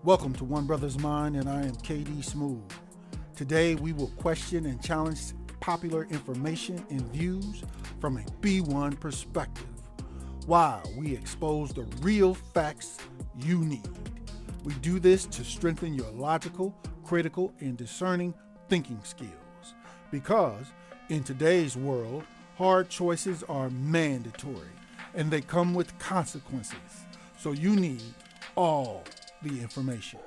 Welcome to One Brothas Mind, and I am KD Smooth. Today we will question and challenge popular information and views from a B1 perspective, while we expose the real facts you need. We do this to strengthen your logical, critical, and discerning thinking skills. Because in today's world, hard choices are mandatory and they come with consequences. So you need all the information.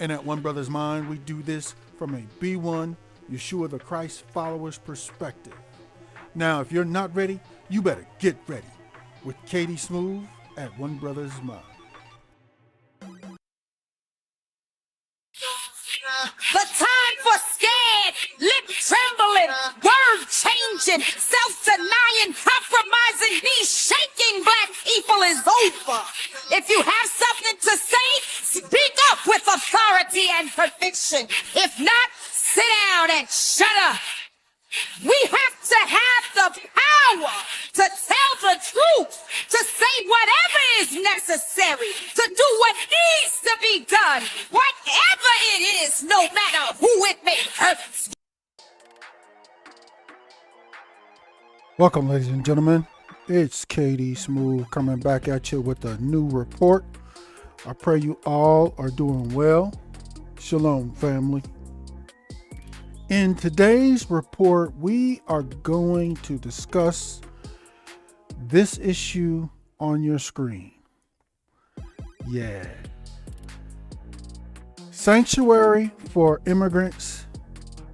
And at One Brothas Mind, we do this from a B1 Yeshua the Christ follower's perspective. Now, if you're not ready, you better get ready with Katie Smooth at One Brothas Mind. The time for scared, lip trembling, word changing, self-denying, compromising, knees shaking black people is over. If you have something to say, speak up with authority and conviction. If not, sit down and shut up. We have to have the power to tell the truth, to say whatever is necessary, to do what needs to be done, whatever it is, no matter who it may hurt. Welcome, ladies and gentlemen. It's KD Smooth coming back at you with a new report. I pray you all are doing well. Shalom, family. In today's report, we are going to discuss this issue on your screen. Yeah. Sanctuary for Immigrants,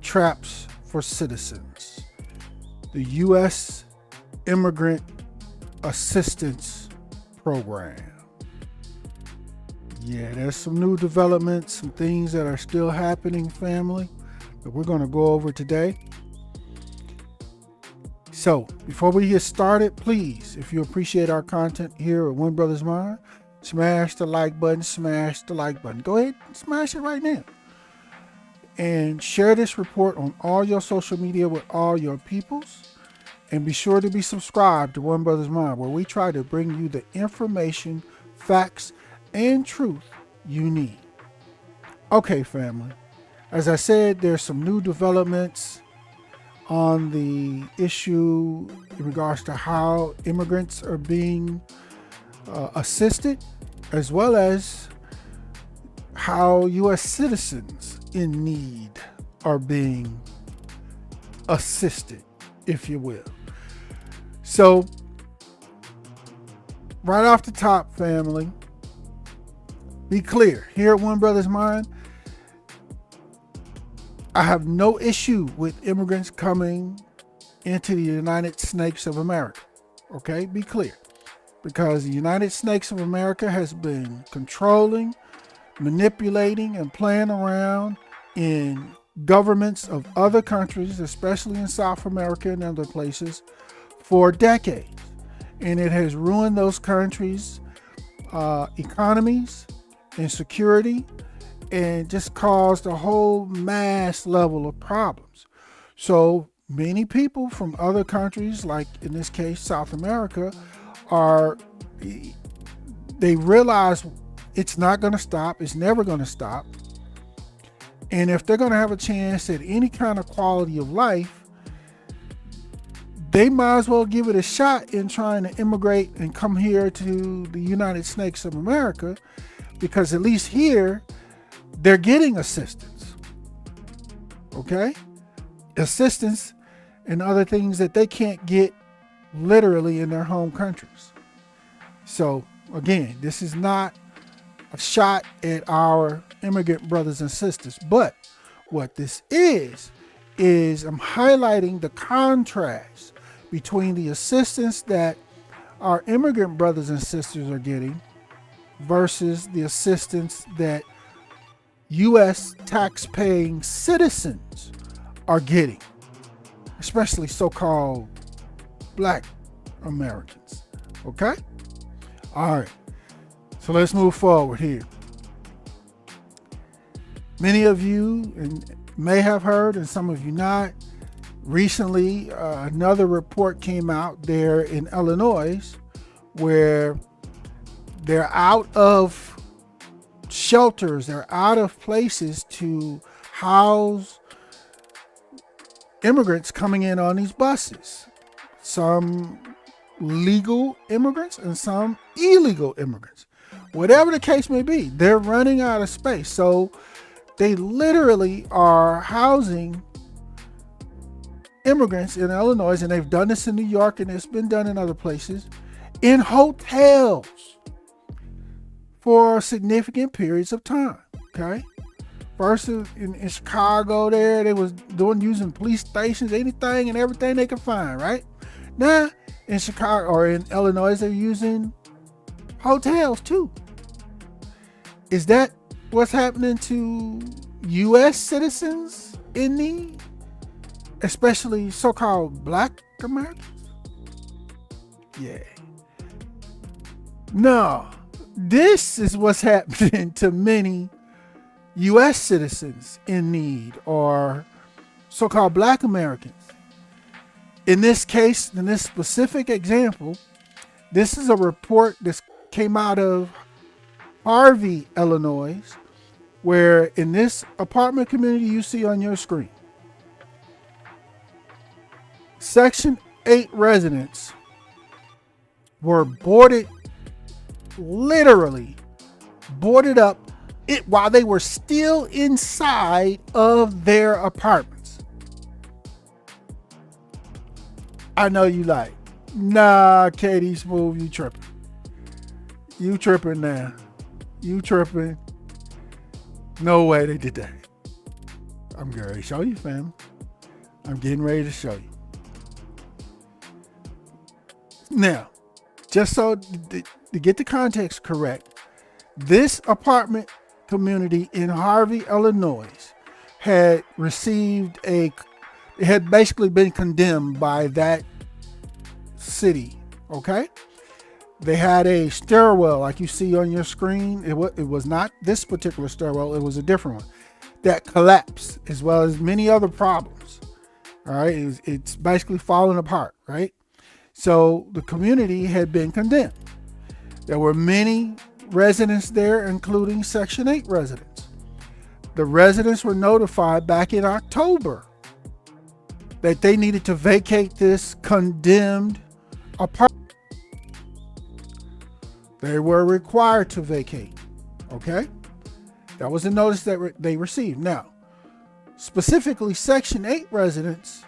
Traps for Citizens. The U.S. Immigrant Assistance Program. Yeah, there's some new developments, some things that are still happening, family, that we're going to go over today. So before we get started, please, if you appreciate our content here at One Brothas Mind, smash the like button, smash the like button. Go ahead and smash it right now. And share this report on all your social media with all your peoples. And be sure to be subscribed to One Brothas Mind, where we try to bring you the information, facts, and truth you need. Okay, family. As I said, there's some new developments on the issue in regards to how immigrants are being assisted, as well as how U.S. citizens in need are being assisted, if you will. So, right off the top, family, be clear. Here at One Brothas Mind, I have no issue with immigrants coming into the United Snakes of America. Okay, be clear. Because the United Snakes of America has been controlling, manipulating, and playing around in governments of other countries, especially in South America and other places, for decades. And it has ruined those countries' economies and security, and just caused a whole mass level of problems. So many people from other countries, like in this case, South America, they realize it's not going to stop. It's never going to stop. And if they're going to have a chance at any kind of quality of life, they might as well give it a shot in trying to immigrate and come here to the United Snakes of America, because at least here, they're getting assistance, okay? Assistance and other things that they can't get literally in their home countries. So again, this is not a shot at our immigrant brothers and sisters, but what this is I'm highlighting the contrast between the assistance that our immigrant brothers and sisters are getting versus the assistance that U.S. tax-paying citizens are getting, especially so-called Black Americans. Okay? All right. So let's move forward here. Many of you may have heard, and some of you not, recently another report came out there in Illinois where they're out of shelters. They're out of places to house immigrants coming in on these buses. Some legal immigrants and some illegal immigrants. Whatever the case may be, they're running out of space. So they literally are housing immigrants in Illinois, and they've done this in New York, and it's been done in other places, in hotels for significant periods of time. Okay. First in Chicago there, they was using police stations, anything and everything they could find, right? Now in Chicago or in Illinois, they're using hotels too. Is that what's happening to U.S. citizens in need? Especially so-called Black Americans? Yeah. No, this is what's happening to many U.S. citizens in need, or so-called Black Americans. In this case, in this specific example, this is a report that came out of Harvey, Illinois, where in this apartment community you see on your screen, Section 8 residents were literally boarded up while they were still inside of their apartments. I know you like, nah, Katie Smooth, you tripping. You tripping now. You tripping. No way they did that. I'm getting ready to show you, fam. I'm getting ready to show you. Now, just so to get the context correct, this apartment community in Harvey, Illinois had basically been condemned by that city. Okay. They had a stairwell like you see on your screen. It was not this particular stairwell. It was a different one that collapsed, as well as many other problems. All right. It's basically falling apart. Right. So the community had been condemned. There were many residents there, including Section 8 residents. The residents were notified back in October that they needed to vacate this condemned apartment. They were required to vacate. Okay? That was a notice that they received. Now, specifically Section 8 residents,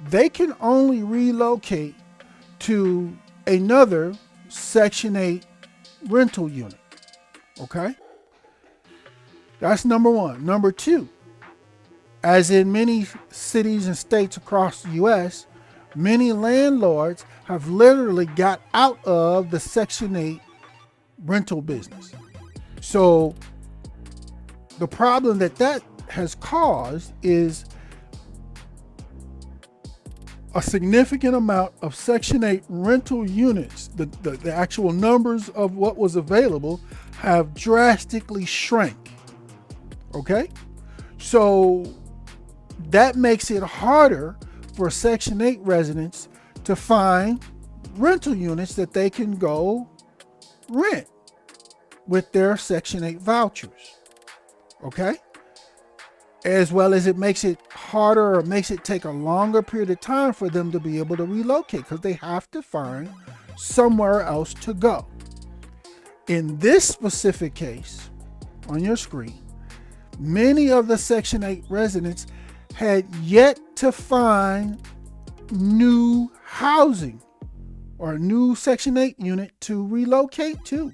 they can only relocate to another Section 8 rental unit. Okay? That's number one. Number two, as in many cities and states across the U.S., many landlords have literally got out of the Section 8 rental business. So the problem that has caused is a significant amount of Section 8 rental units, the actual numbers of what was available, have drastically shrank. Okay? So that makes it harder for Section 8 residents to find rental units that they can go rent with their Section 8 vouchers. Okay? As well as it makes it harder, or makes it take a longer period of time for them to be able to relocate, because they have to find somewhere else to go. In this specific case, on your screen, many of the Section 8 residents had yet to find new housing or a new Section 8 unit to relocate to.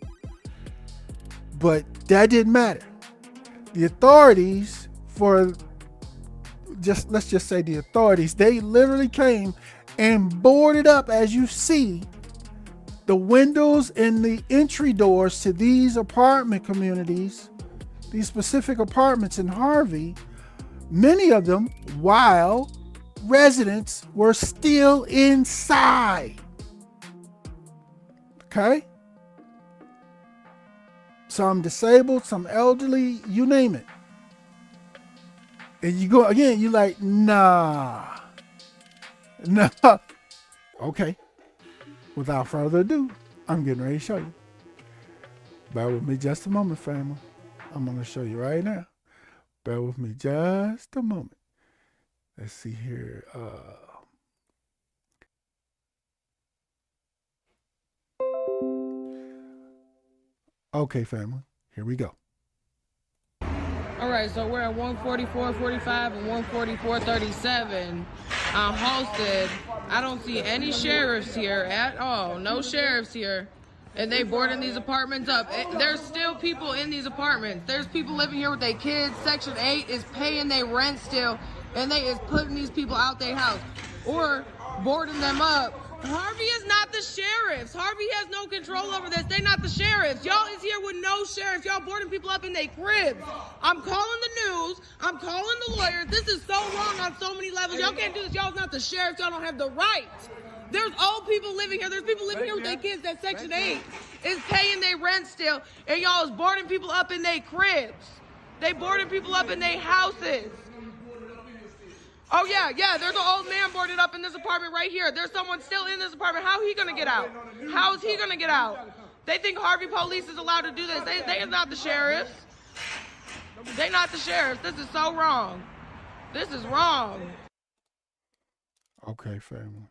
But that didn't matter. The authorities, let's just say the authorities, they literally came and boarded up, as you see, the windows and the entry doors to these apartment communities, these specific apartments in Harvey, many of them while residents were still inside. Okay? Some disabled, some elderly, you name it. And you go again, you like, nah. Okay. Without further ado, I'm getting ready to show you. Bear with me just a moment, family. I'm going to show you right now. Bear with me just a moment. Let's see here. Okay, family. Here we go. All right, so we're at 144.45 and 144.37. Halsted. I don't see any sheriffs here at all. No sheriffs here. And they boarding these apartments up. There's still people in these apartments. There's people living here with their kids. Section 8 is paying their rent still. And they is putting these people out their house. Or boarding them up. Harvey is not the sheriffs. Harvey has no control over this. They're not the sheriffs. Y'all is here with no sheriffs. Y'all boarding people up in their cribs. I'm calling the news. I'm calling the lawyers. This is so wrong on so many levels. Y'all can't do this. Y'all not the sheriffs. Y'all don't have the right. There's old people living here. There's people living here with their kids. That Section 8 is paying their rent still. And y'all is boarding people up in their cribs. They boarding people up in their houses. Oh, yeah, there's an old man boarded up in this apartment right here. There's someone still in this apartment. How he gonna get out? How is he gonna get out? They think Harvey Police is allowed to do this. They are not the sheriffs. They not the sheriffs. This is so wrong. This is wrong. Okay, family.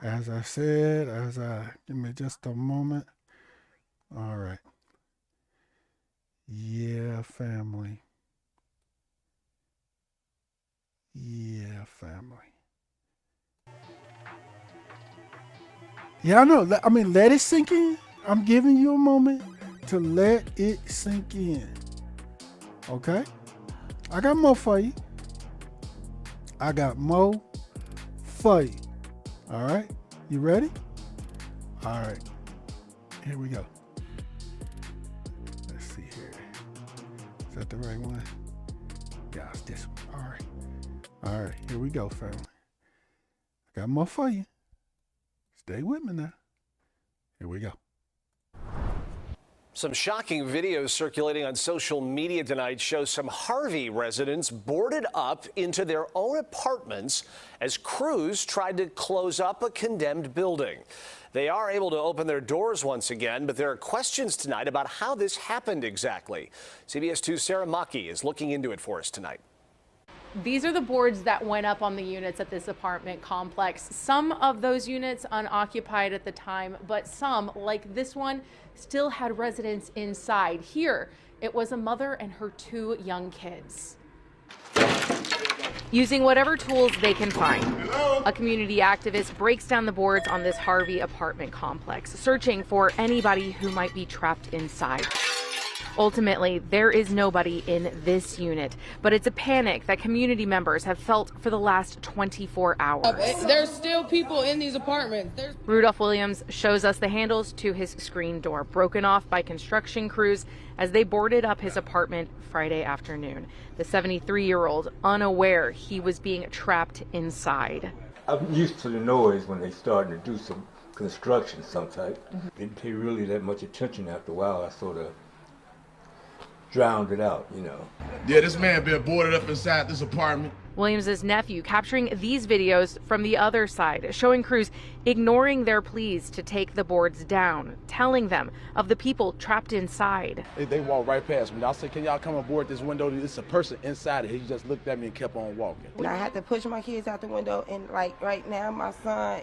As I said, give me just a moment. All right. Yeah, family. Yeah, family. Yeah, I know. I mean, let it sink in. I'm giving you a moment to let it sink in. Okay? I got more for you. I got more for you. All right? You ready? All right. Here we go. Let's see here. Is that the right one? Yeah, it's this one. All right. All right. Here we go, family. I got more for you. Stay with me now. Here we go. Some shocking videos circulating on social media tonight show some Harvey residents boarded up into their own apartments as crews tried to close up a condemned building. They are able to open their doors once again, but there are questions tonight about how this happened exactly. CBS 2's Sarah Maki is looking into it for us tonight. These are the boards that went up on the units at this apartment complex. Some of those units unoccupied at the time, but some, like this one, still had residents inside. Here, it was a mother and her 2 young kids. Using whatever tools they can find, a community activist breaks down the boards on this Harvey apartment complex, searching for anybody who might be trapped inside. Ultimately, there is nobody in this unit, but it's a panic that community members have felt for the last 24 hours. There's still people in these apartments. Rudolph Williams shows us the handles to his screen door, broken off by construction crews as they boarded up his apartment Friday afternoon. The 73-year-old unaware he was being trapped inside. I'm used to the noise when they starting to do some construction some type. Didn't pay really that much attention. After a while, I sort of drowned it out, you know. Yeah, this man been boarded up inside this apartment. Williams's nephew capturing these videos from the other side, showing crews ignoring their pleas to take the boards down, telling them of the people trapped inside. They walked right past me. I said, can y'all come aboard this window? There's a person inside it. He just looked at me and kept on walking. And I had to push my kids out the window, and like right now, my son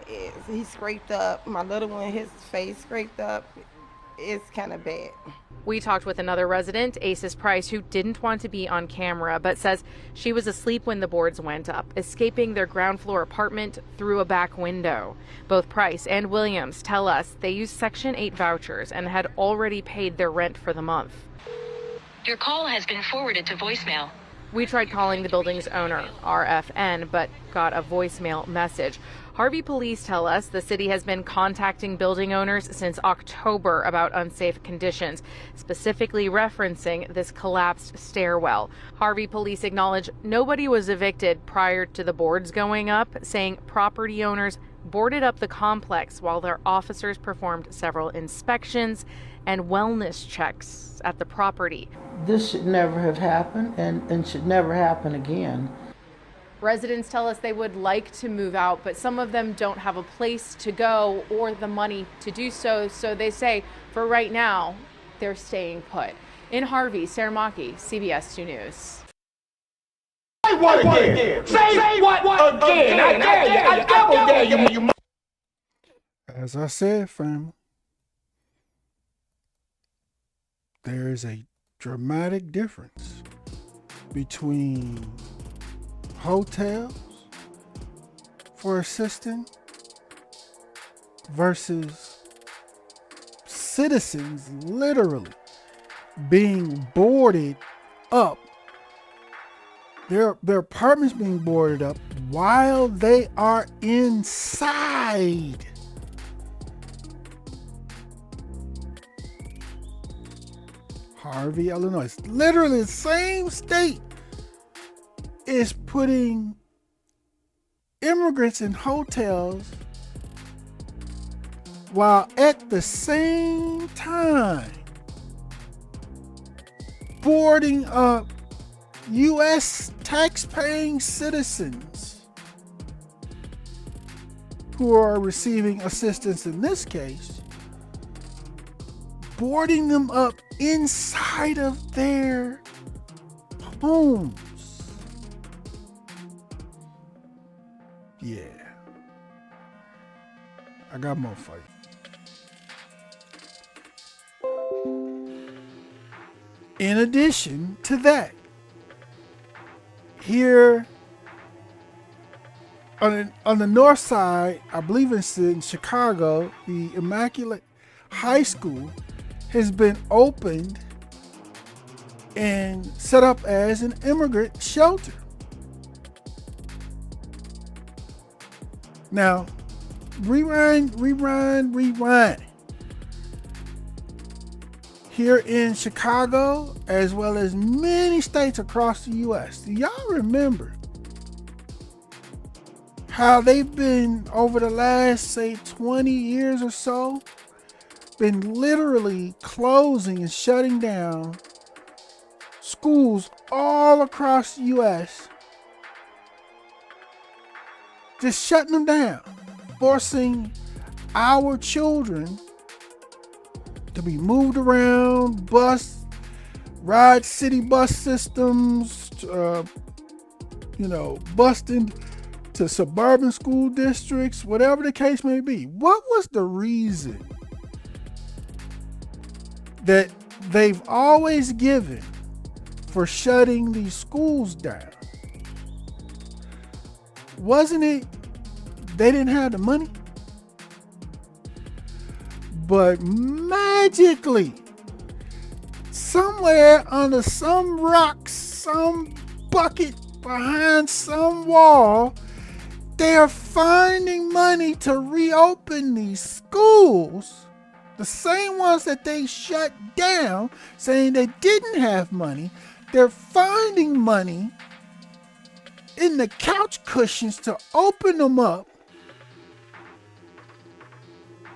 he's scraped up. My little one, his face scraped up. It's kind of bad. We talked with another resident, Aces Price, who didn't want to be on camera, but says she was asleep when the boards went up, escaping their ground floor apartment through a back window. Both Price and Williams tell us they used Section 8 vouchers and had already paid their rent for the month. Your call has been forwarded to voicemail. We tried calling the building's owner, RFN, but got a voicemail message. Harvey police tell us the city has been contacting building owners since October about unsafe conditions, specifically referencing this collapsed stairwell. Harvey police acknowledge nobody was evicted prior to the boards going up, saying property owners boarded up the complex while their officers performed several inspections and wellness checks at the property. This should never have happened and should never happen again. Residents tell us they would like to move out, but some of them don't have a place to go or the money to do so. So they say for right now, they're staying put. In Harvey, Sarah Maki, CBS 2 News. Say what again? Say what again? I dare you. I double dare you. As I said, family, there is a dramatic difference between hotels for assisting versus citizens literally being boarded up, their apartments being boarded up while they are inside. Harvey, Illinois, literally the same state, is putting immigrants in hotels while at the same time boarding up U.S. tax-paying citizens who are receiving assistance in this case, boarding them up inside of their homes. Yeah. I got more for you. In addition to that, here on the north side, I believe it's in Chicago, the Immaculate High School has been opened and set up as an immigrant shelter. Now, rewind. Here in Chicago, as well as many states across the U.S., do y'all remember how they've been, over the last, say, 20 years or so, been literally closing and shutting down schools all across the U.S., just shutting them down, forcing our children to be moved around, ride city bus systems, bused into suburban school districts, whatever the case may be. What was the reason that they've always given for shutting these schools down? Wasn't it they didn't have the money? But magically, somewhere under some rock, some bucket, behind some wall, they are finding money to reopen these schools, the same ones that they shut down, saying they didn't have money. They're finding money in the couch cushions to open them up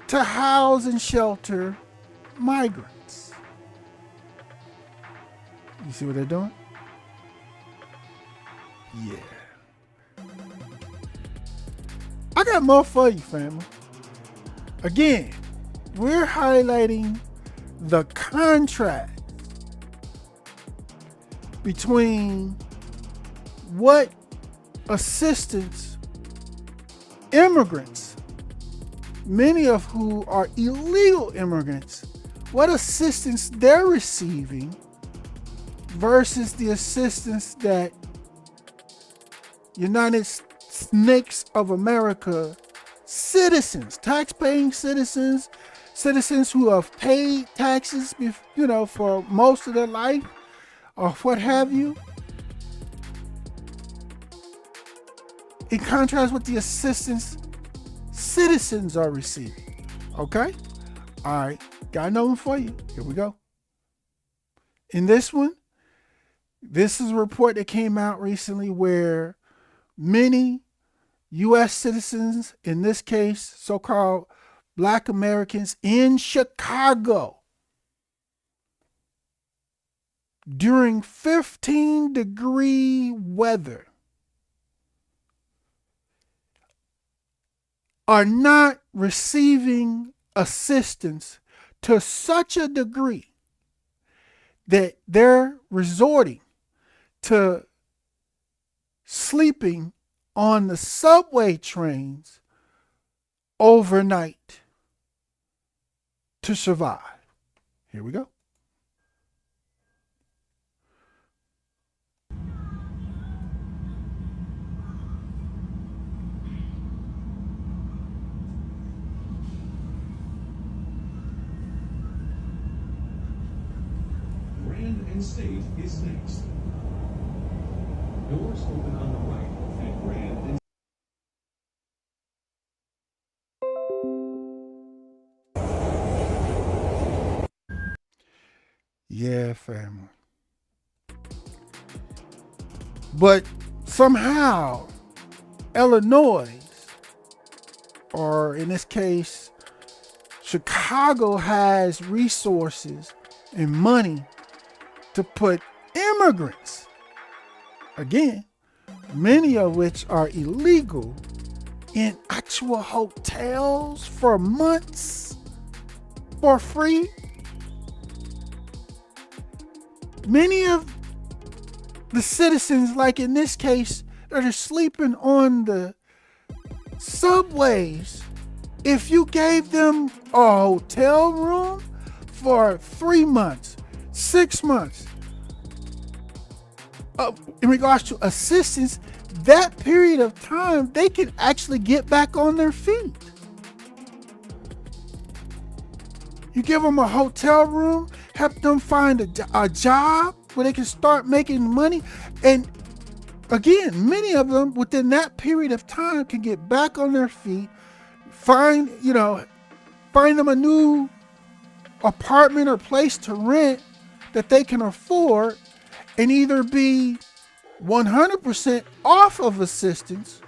to house and shelter migrants. You see what they're doing? Yeah. I got more for you, family. Again, we're highlighting the contrast between what assistance immigrants, many of who are illegal immigrants, what assistance they're receiving versus the assistance that United Snakes of America citizens, tax-paying citizens, citizens who have paid taxes, for most of their life or what have you, in contrast with the assistance citizens are receiving. Okay? All right. Got another one for you. Here we go. In this one, this is a report that came out recently where many U.S. citizens, in this case, so-called Black Americans in Chicago, during 15-degree weather, are not receiving assistance to such a degree that they're resorting to sleeping on the subway trains overnight to survive. Here we go. Grand and State is next. Doors open on the right at Grand and Yeah, family. But somehow, Illinois, or in this case, Chicago, has resources and money to put immigrants, again, many of which are illegal, in actual hotels for months for free. Many of the citizens, like in this case, that are sleeping on the subways, if you gave them a hotel room for 3 months, 6 months, in regards to assistance, that period of time, they can actually get back on their feet. You give them a hotel room, help them find a job where they can start making money. And again, many of them within that period of time can get back on their feet, find them a new apartment or place to rent that they can afford, and either be 100% off of assistance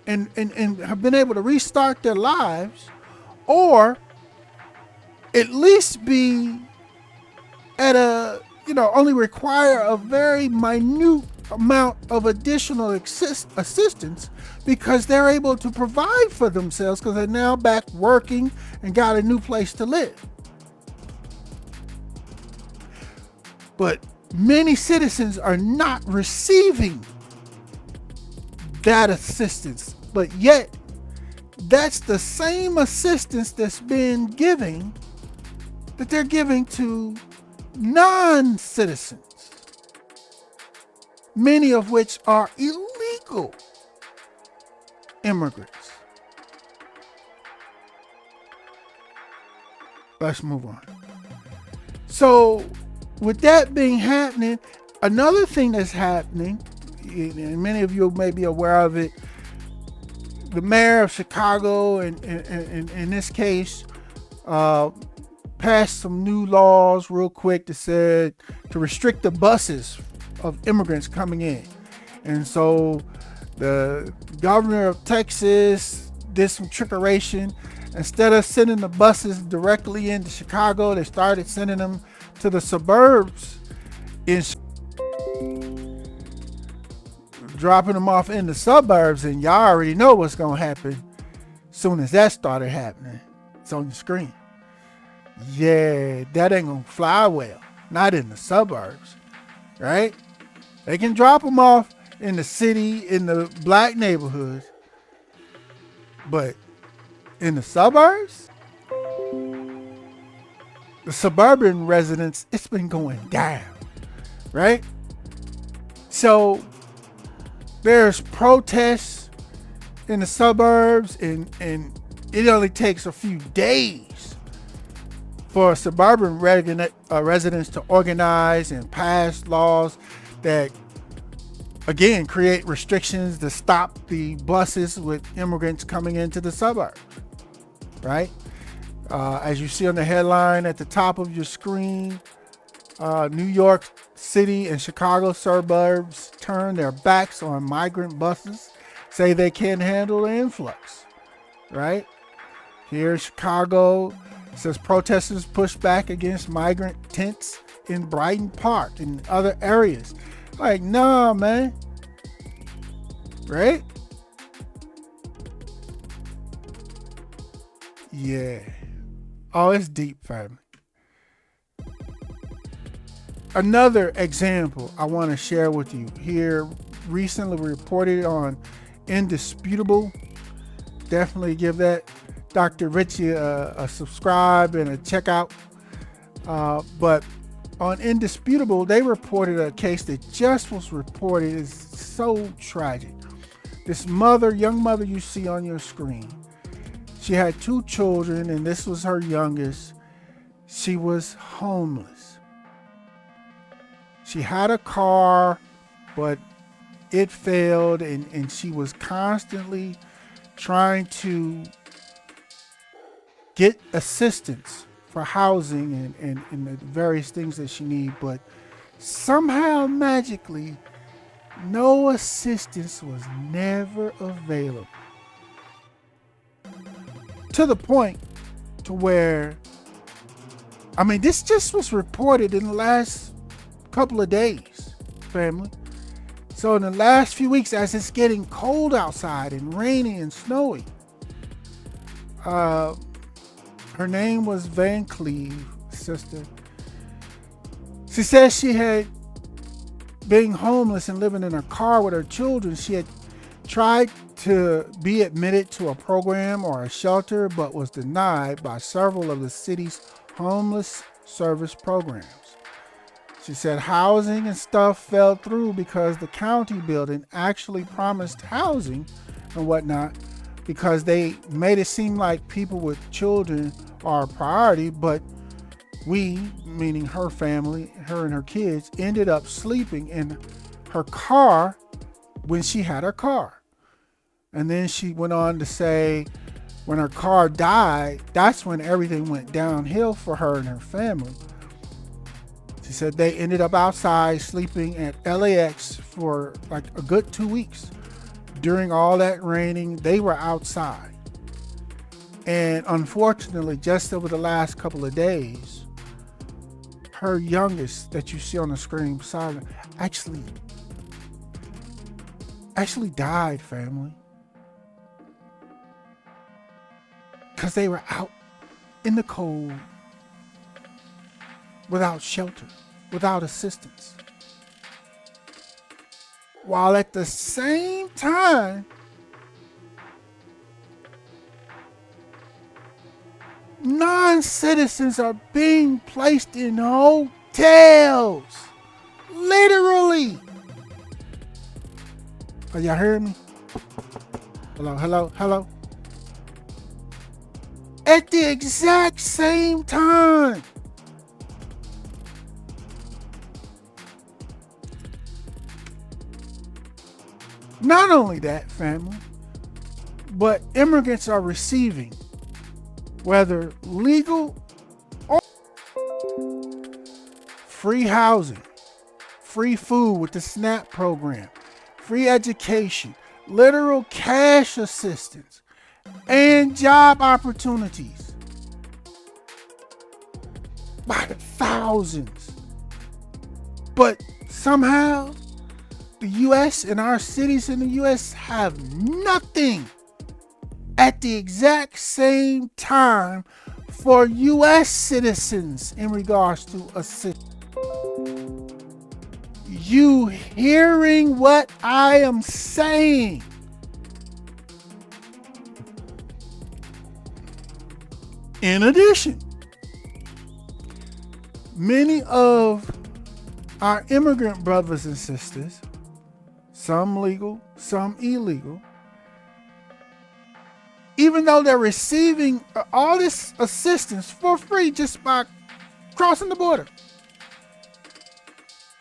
and have been able to restart their lives, or at least be at only require a very minute amount of additional assistance, because they're able to provide for themselves because they're now back working and got a new place to live. But many citizens are not receiving that assistance, but yet that's the same assistance that's been that they're giving to non-citizens, many of which are illegal immigrants. Let's move on. So with that being happening, another thing that's happening, and many of you may be aware of it, the mayor of Chicago, and in this case, passed some new laws real quick that said to restrict the buses of immigrants coming in. And so the governor of Texas did some trickeration. Instead of sending the buses directly into Chicago, they started sending them to the suburbs, dropping them off in the suburbs, and y'all already know what's gonna happen as soon as that started happening. It's on the screen. Yeah, that ain't gonna fly well. Not in the suburbs, right? They can drop them off in the city, in the black neighborhoods, but in the suburbs, the suburban residents, it's been going down, right? So there's protests in the suburbs, and it only takes a few days for suburban residents to organize and pass laws that, again, create restrictions to stop the buses with immigrants coming into the suburbs, right? As you see on the headline at the top of your screen, New York City and Chicago suburbs turn their backs on migrant buses, say they can't handle the influx, right? Here in Chicago, it says protesters push back against migrant tents in Brighton Park and other areas. Like, nah, man, right? Yeah. Oh, it's deep, family. Another example I want to share with you here, recently reported on Indisputable. Definitely give that Dr. Richie a subscribe and a check out. But on Indisputable, they reported a case that just was reported. Is so tragic. This young mother you see on your screen, she had 2 children, and this was her youngest. She was homeless. She had a car, but it failed, and she was constantly trying to get assistance for housing and the various things that she needed, but somehow magically no assistance was never available. To the point to where, I mean, this just was reported in the last couple of days, family. So in the last few weeks, as it's getting cold outside and rainy and snowy, her name was Van Cleve, sister. She says she had being homeless and living in her car with her children. She had tried to be admitted to a program or a shelter, but was denied by several of the city's homeless service programs. She said housing and stuff fell through because the county building actually promised housing and whatnot, because they made it seem like people with children are a priority, but we, meaning her family, her and her kids, ended up sleeping in her car when she had her car. And then she went on to say when her car died, that's when everything went downhill for her and her family. She said they ended up outside sleeping at LAX for like a good 2 weeks. During all that raining, they were outside. And unfortunately, just over the last couple of days, her youngest that you see on the screen beside her actually died, family. Because they were out in the cold, without shelter, without assistance. While at the same time, non-citizens are being placed in hotels. Literally. Are y'all hearing me? Hello? At the exact same time. Not only that, family, but immigrants are receiving, whether legal or free housing, free food with the SNAP program, free education, literal cash assistance, and job opportunities by the thousands. But somehow, the U.S. and our cities in the U.S. have nothing at the exact same time for U.S. citizens in regards to assistance. You hearing what I am saying? In addition, many of our immigrant brothers and sisters, some legal, some illegal, even though they're receiving all this assistance for free just by crossing the border,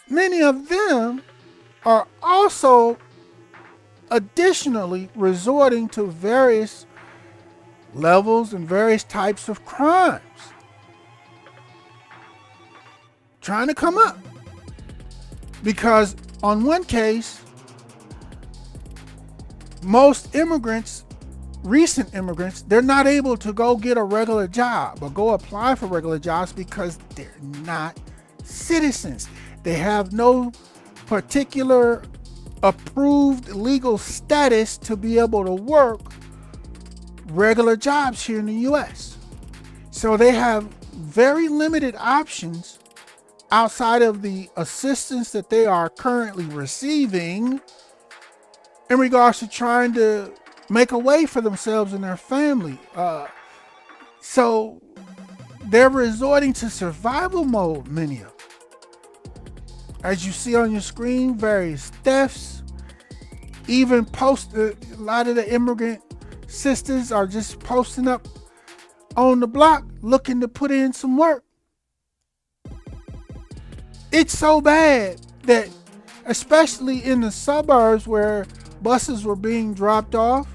many of them are also additionally resorting to various levels and various types of crimes, trying to come up. Because on one case, most immigrants, recent immigrants, they're not able to go get a regular job or go apply for regular jobs because they're not citizens. They have no particular approved legal status to be able to work regular jobs here in the U.S. So they have very limited options outside of the assistance that they are currently receiving in regards to trying to make a way for themselves and their family. So they're resorting to survival mode, many of them. As you see on your screen, various thefts, even a lot of the immigrant sisters are just posting up on the block looking to put in some work. It's so bad that, especially in the suburbs where buses were being dropped off,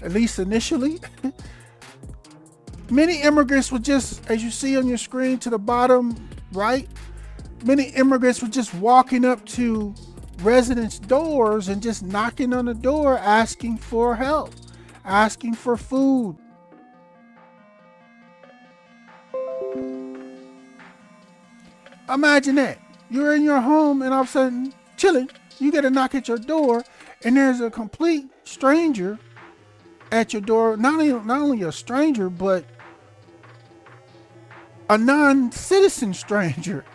at least initially, many immigrants were just, as you see on your screen to the bottom right, many immigrants were just walking up to residents' doors and just knocking on the door asking for help, asking for food. Imagine that. You're in your home and all of a sudden, chilling, you get a knock at your door and there's a complete stranger at your door. Not only a stranger, but a non-citizen stranger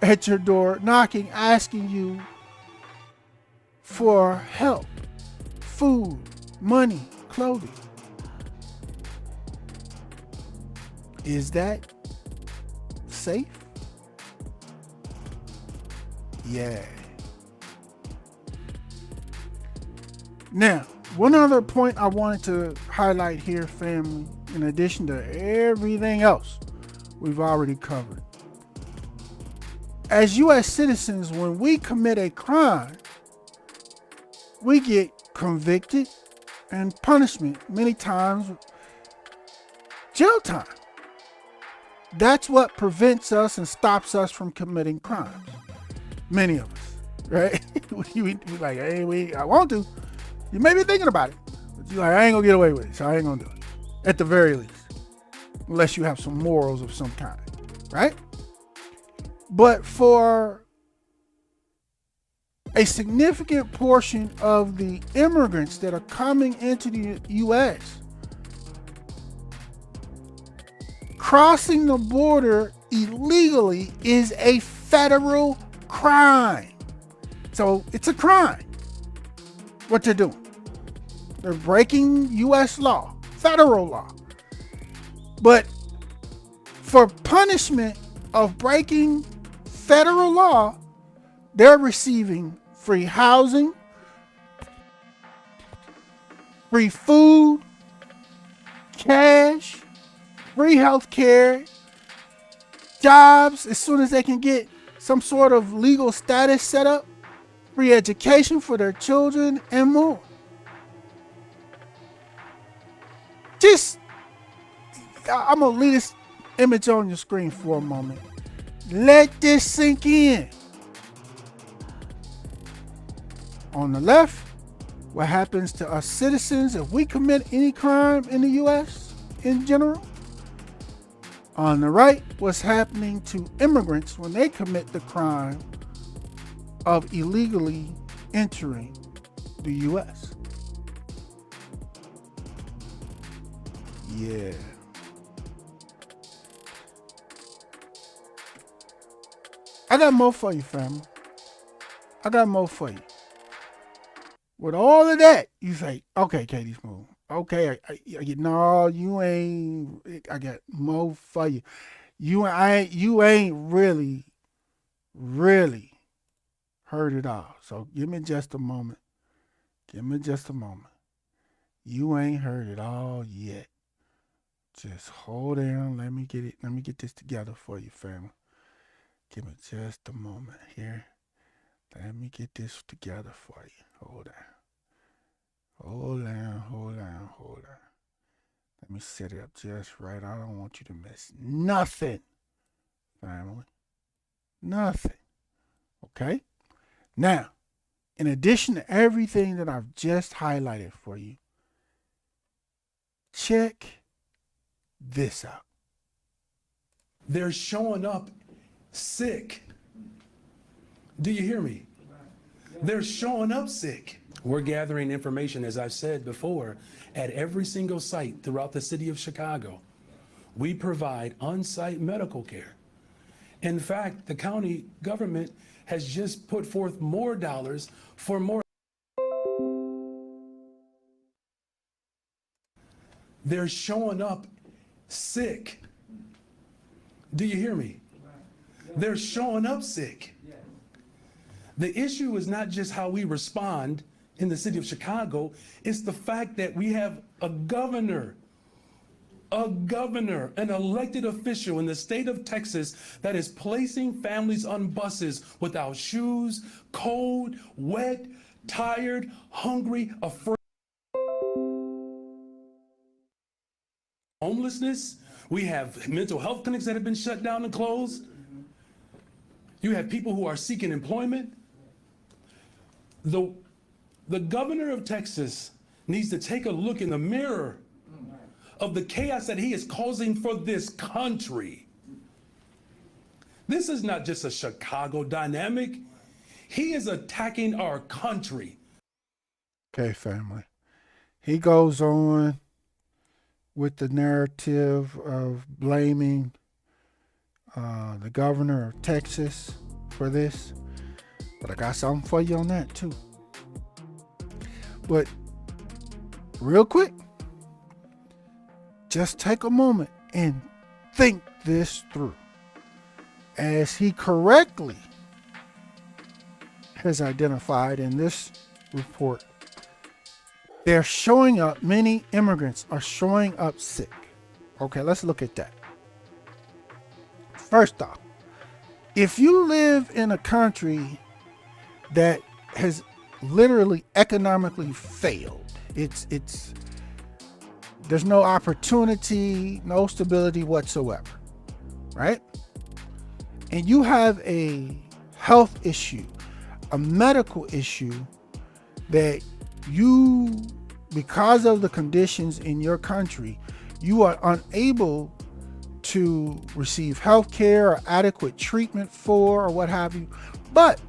at your door knocking, asking you for help, food, money, clothing. Is that safe? Yeah. Now, one other point I wanted to highlight here, family, in addition to everything else we've already covered. As U.S. citizens, when we commit a crime, we get convicted and punishment, many times jail time. That's what prevents us and stops us from committing crimes. Many of us, right? we like, hey, I want to. You may be thinking about it, but you're like, I ain't gonna get away with it, so I ain't gonna do it. At the very least, unless you have some morals of some kind, right? But for a significant portion of the immigrants that are coming into the U.S., crossing the border illegally is a federal crime. So it's a crime what they're doing. They're breaking U.S. law, federal law. But for punishment of breaking federal law, they're receiving free housing, free food, cash, free health care, jobs as soon as they can get some sort of legal status set up, free education for their children, and more. I'm going to leave this image on your screen for a moment. Let this sink in. On the left, what happens to us citizens if we commit any crime in the U.S. in general. On the right, what's happening to immigrants when they commit the crime of illegally entering the U.S. Yeah. I got more for you, family. I got more for you. With all of that, you say, okay, Katie Smooth. Okay, no, you ain't. I got more for you. You ain't really heard it all. So give me just a moment. You ain't heard it all yet. Just hold on. Let me get this together for you, family. Give me just a moment here. Let me get this together for you. Hold on. Let me set it up just right. I don't want you to miss nothing, family. Nothing. Okay? Now, in addition to everything that I've just highlighted for you, check this out. They're showing up sick. Do you hear me? They're showing up sick. We're gathering information, as I've said before, at every single site throughout the city of Chicago. We provide on-site medical care. In fact, the county government has just put forth more dollars for more. They're showing up sick. Do you hear me? They're showing up sick. The issue is not just how we respond in the city of Chicago, it's the fact that we have a governor, an elected official in the state of Texas that is placing families on buses without shoes, cold, wet, tired, hungry, afraid. Homelessness. We have mental health clinics that have been shut down and closed. You have people who are seeking employment. The governor of Texas needs to take a look in the mirror of the chaos that he is causing for this country. This is not just a Chicago dynamic. He is attacking our country. Okay, family. He goes on with the narrative of blaming the governor of Texas for this. But I got something for you on that too. But real quick, just take a moment and think this through. As he correctly has identified in this report, they're showing up, many immigrants are showing up sick. Okay, let's look at that. First off, if you live in a country that has literally economically failed, there's no opportunity, no stability whatsoever, right? And you have a health issue, a medical issue that you, because of the conditions in your country, you are unable to receive health care or adequate treatment for, or what have you. But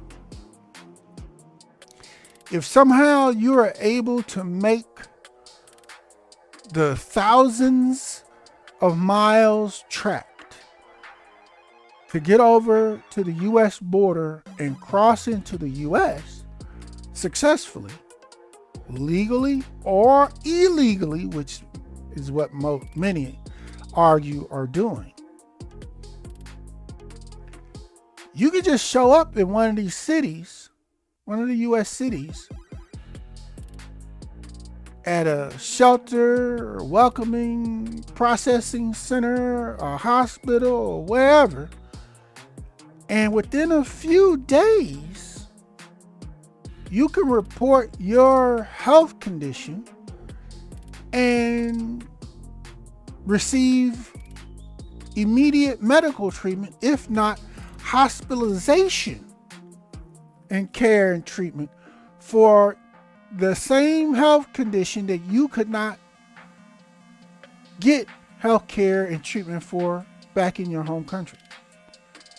if somehow you are able to make the thousands of miles tracked to get over to the U.S. border and cross into the U.S. successfully, legally or illegally, which is what many argue are doing, you can just show up in one of these cities, one of the U.S. cities, at a shelter or welcoming processing center, a hospital, or wherever, and within a few days, you can report your health condition and receive immediate medical treatment, if not hospitalization and care and treatment for the same health condition that you could not get health care and treatment for back in your home country.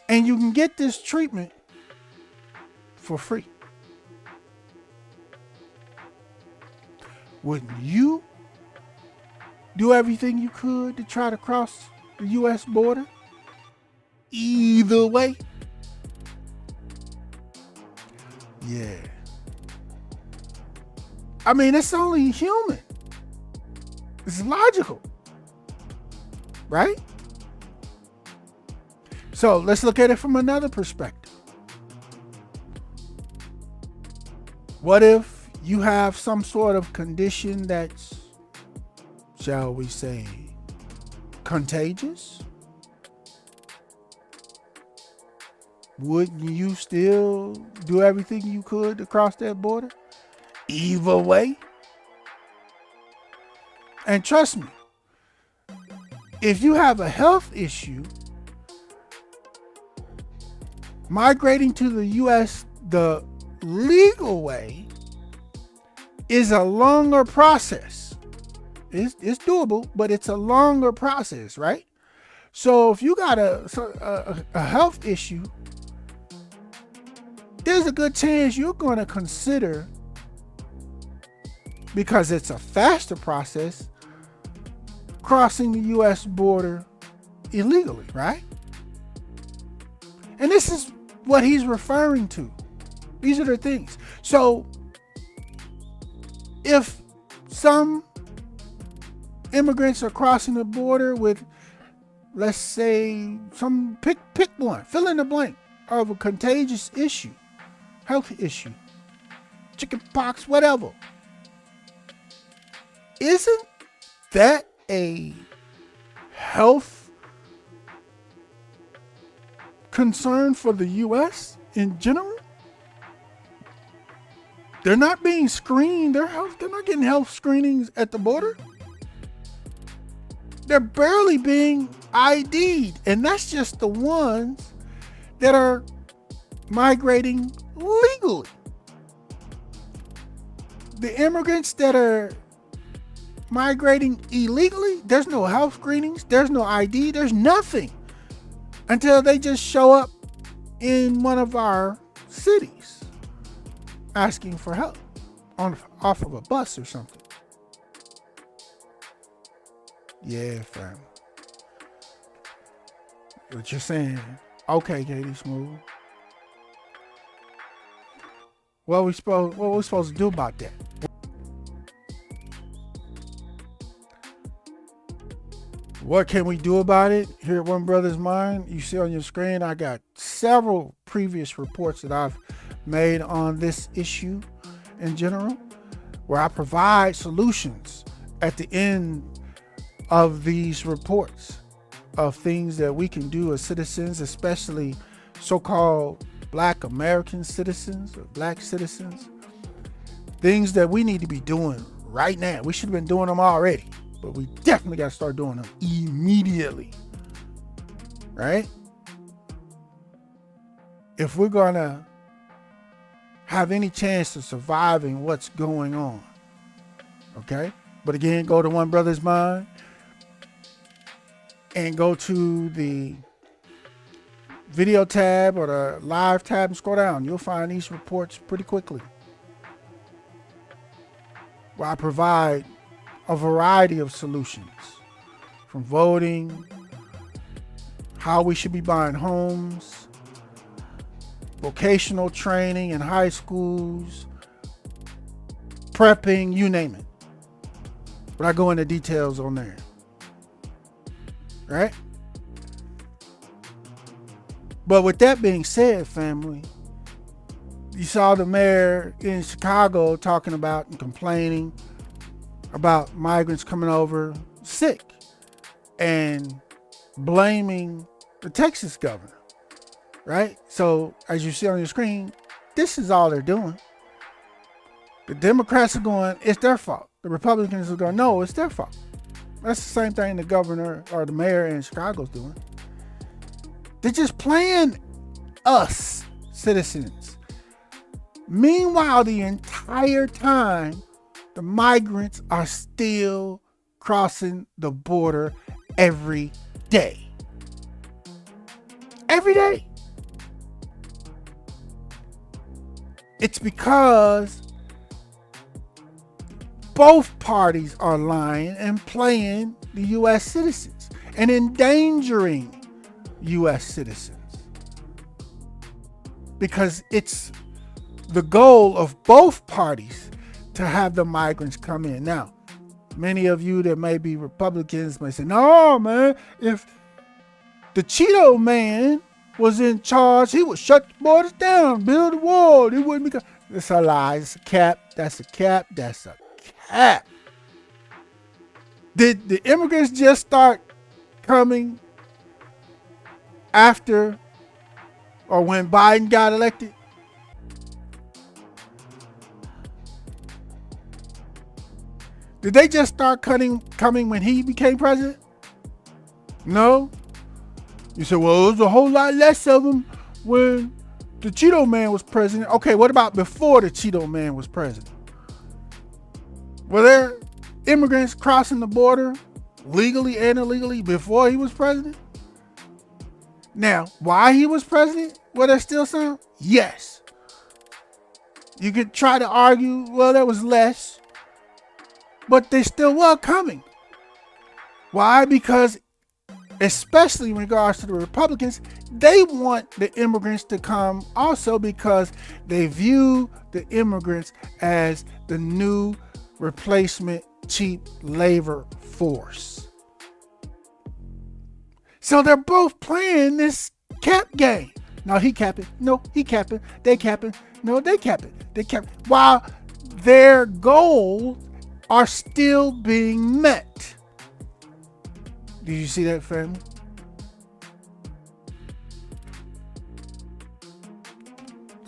And you can get this treatment for free. Wouldn't you do everything you could to try to cross the U.S. border? Either way. Yeah. I mean, it's only human. It's logical. Right? So let's look at it from another perspective. What if you have some sort of condition that's, shall we say, contagious? Wouldn't you still do everything you could to cross that border? Either way. And trust me, if you have a health issue, migrating to the U.S. the legal way is a longer process. It's doable, but it's a longer process, right? So if you got a health issue, there's a good chance you're going to consider because it's a faster process crossing the U.S. border illegally, right? And this is what he's referring to. These are the things. So if some immigrants are crossing the border with, let's say, pick one, fill in the blank of a contagious issue, health issue, chicken pox, whatever. Isn't that a health concern for the U.S. in general? They're not being screened. They're not getting health screenings at the border. They're barely being ID'd. And that's just the ones that are migrating legally. The immigrants that are migrating illegally, there's no health screenings, there's no ID, there's nothing until they just show up in one of our cities asking for help off of a bus or something. Yeah, fam. What you're saying? Okay, Katie Smooth. What we supposed to do about that? What can we do about it here at One Brothas Mind? You see on your screen, I got several previous reports that I've made on this issue in general, where I provide solutions at the end of these reports of things that we can do as citizens, especially so-called Black American citizens or Black citizens. Things that we need to be doing right now. We should have been doing them already, but we definitely got to start doing them immediately, right? If we're going to have any chance of surviving what's going on, okay? But again, go to One Brothas Mind and go to the video tab or the live tab and scroll down. You'll find these reports pretty quickly, where I provide a variety of solutions, from voting, how we should be buying homes, vocational training in high schools, prepping, you name it. But I go into details on there, right? But with that being said, family, you saw the mayor in Chicago talking about and complaining about migrants coming over sick and blaming the Texas governor, right? So as you see on your screen, this is all they're doing. The Democrats are going, it's their fault. The Republicans are going, no, it's their fault. That's the same thing the governor or the mayor in Chicago's doing. They're just playing us, citizens. Meanwhile, the entire time, the migrants are still crossing the border every day. Every day. It's because both parties are lying and playing the U.S. citizens and endangering U.S. citizens. Because it's the goal of both parties to have the migrants come in. Now, many of you that may be Republicans may say, no, man, if the Cheeto man was in charge, he would shut the borders down, build a wall. It wouldn't be. It's a lie. It's a cap. That's a cap. That's a cap. Did the immigrants just start coming after or when Biden got elected? Did they just start coming when he became president? No. You said, well, it was a whole lot less of them when the Cheeto man was president. Okay, what about before the Cheeto man was president? Were there immigrants crossing the border legally and illegally before he was president? Now, why he was president? Were there still some? Yes. You could try to argue, well, there was less. but they still were coming. Why? Because, especially in regards to the Republicans, they want the immigrants to come also because they view the immigrants as the new replacement cheap labor force. So they're both playing this cap game. No, he capping. No, he capping. They capping. No, they capping. They capping. While their goals are still being met. Did you see that, family?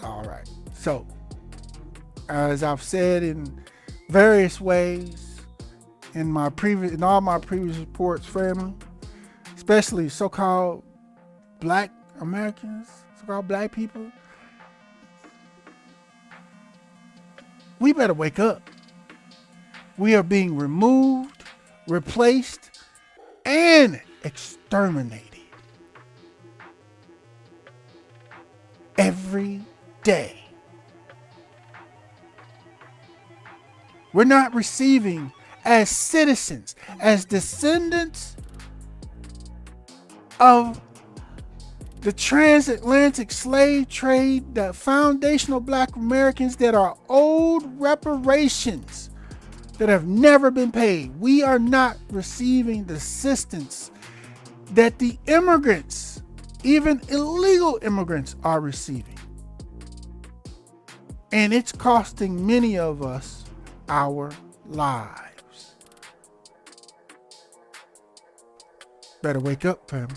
All right. So, as I've said in various ways in all my previous reports, family, especially so-called black Americans, so-called black people, we better wake up. We are being removed, replaced, and exterminated every day. We're not receiving as citizens, as descendants of the transatlantic slave trade, the foundational black Americans that are owed reparations that have never been paid. We are not receiving the assistance that the immigrants, even illegal immigrants, are receiving. And it's costing many of us our lives. Better wake up, family.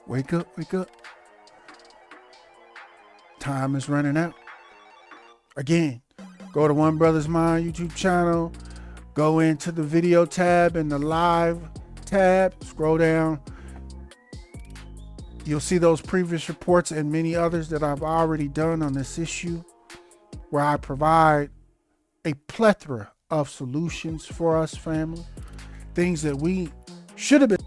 Wake up, wake up. Time is running out. Again, go to One Brothas Mind YouTube channel. Go into the video tab and the live tab. Scroll down. You'll see those previous reports and many others that I've already done on this issue, where I provide a plethora of solutions for us, family. Things that we should have been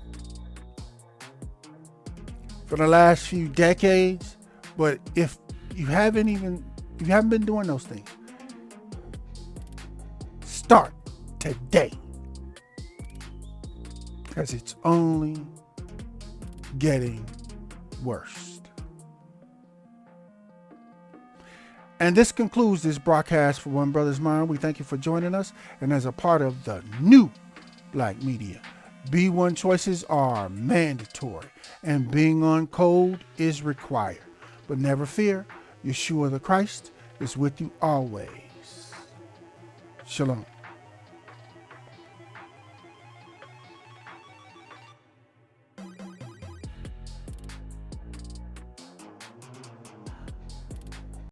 for the last few decades, but if you haven't been doing those things, start today, because it's only getting worse. And this concludes this broadcast for One Brothas Mind. We thank you for joining us, and as a part of the new Black media, B1 choices are mandatory and being on code is required. But never fear, Yeshua the Christ is with you always. Shalom.